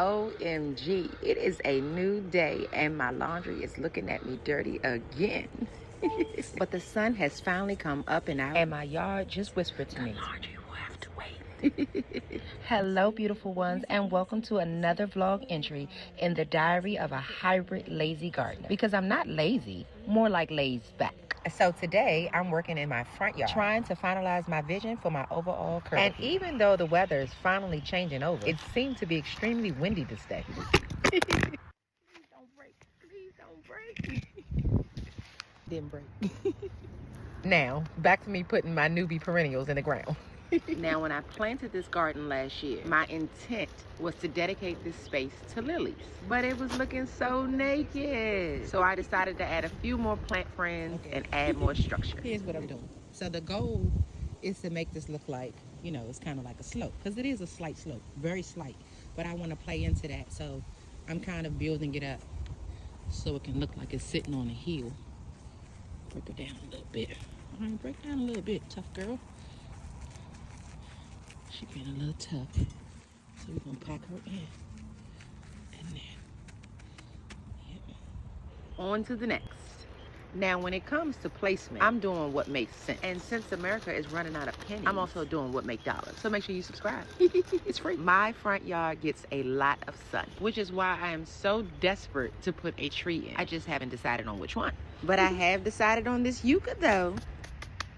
OMG, it is a new day and my laundry is looking at me dirty again. But the sun has finally come up and out and my yard just whispered to me, laundry will have to wait. Hello beautiful ones, and welcome to another vlog entry in the diary of a hybrid lazy gardener. Because I'm not lazy, more like laid back. So today I'm working in my front yard trying to finalize my vision for my overall curve. And even though the weather is finally changing over, it seemed to be extremely windy this day. Please don't break. Please don't break. Didn't break. Now back to me putting my newbie perennials in the ground. Now, when I planted this garden last year, my intent was to dedicate this space to lilies, but it was looking so naked. So I decided to add a few more plant friends and add more structure. Here's what I'm doing. So the goal is to make this look like, you know, it's kind of like a slope, because it is a slight slope, very slight, but I want to play into that. So I'm kind of building it up so it can look like it's sitting on a hill. Break it down a little bit. All right, break down a little bit, tough girl. She being a little tough, so we're gonna pack her in. And then, yeah. On to the next. Now, when it comes to placement, I'm doing what makes sense. And since America is running out of pennies, I'm also doing what makes dollars. So make sure you subscribe. It's free. My front yard gets a lot of sun, which is why I am so desperate to put a tree in. I just haven't decided on which one. But I have decided on this yucca though.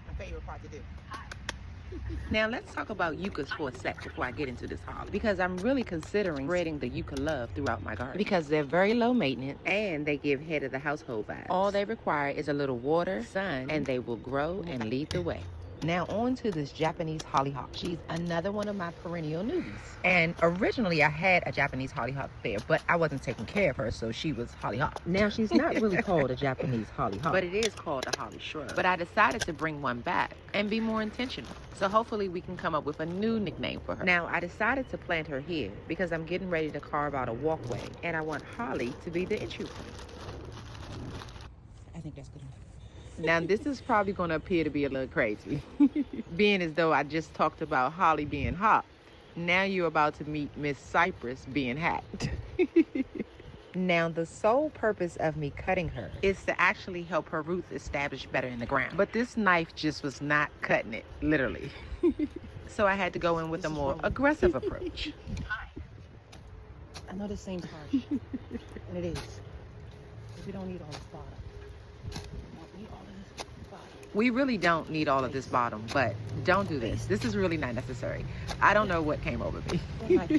My favorite part to do. Now let's talk about yuccas for a sec before I get into this haul, because I'm really considering spreading the yucca love throughout my garden because they're very low maintenance and they give head of the household vibes. All they require is a little water, sun, and they will grow and lead the way. Now on to this Japanese hollyhock. She's another one of my perennial newbies. And originally I had a Japanese hollyhock there, but I wasn't taking care of her, so she was hollyhock. Now she's not really called a Japanese hollyhock, but it is called a holly shrub. But I decided to bring one back and be more intentional. So hopefully we can come up with a new nickname for her. Now I decided to plant her here because I'm getting ready to carve out a walkway and I want Holly to be the entry point. I think that's good enough. Now this is probably going to appear to be a little crazy, being as though I just talked about Holly being hot. Now you're about to meet Miss Cypress being hacked. Now the sole purpose of me cutting her is to actually help her roots establish better in the ground. But this knife just was not cutting it, literally. So I had to go in with a more aggressive approach. I know this seems harsh, and it is. We don't need all this bottom. We really don't need all of this bottom, but don't do this. This is really not necessary. I don't know what came over me.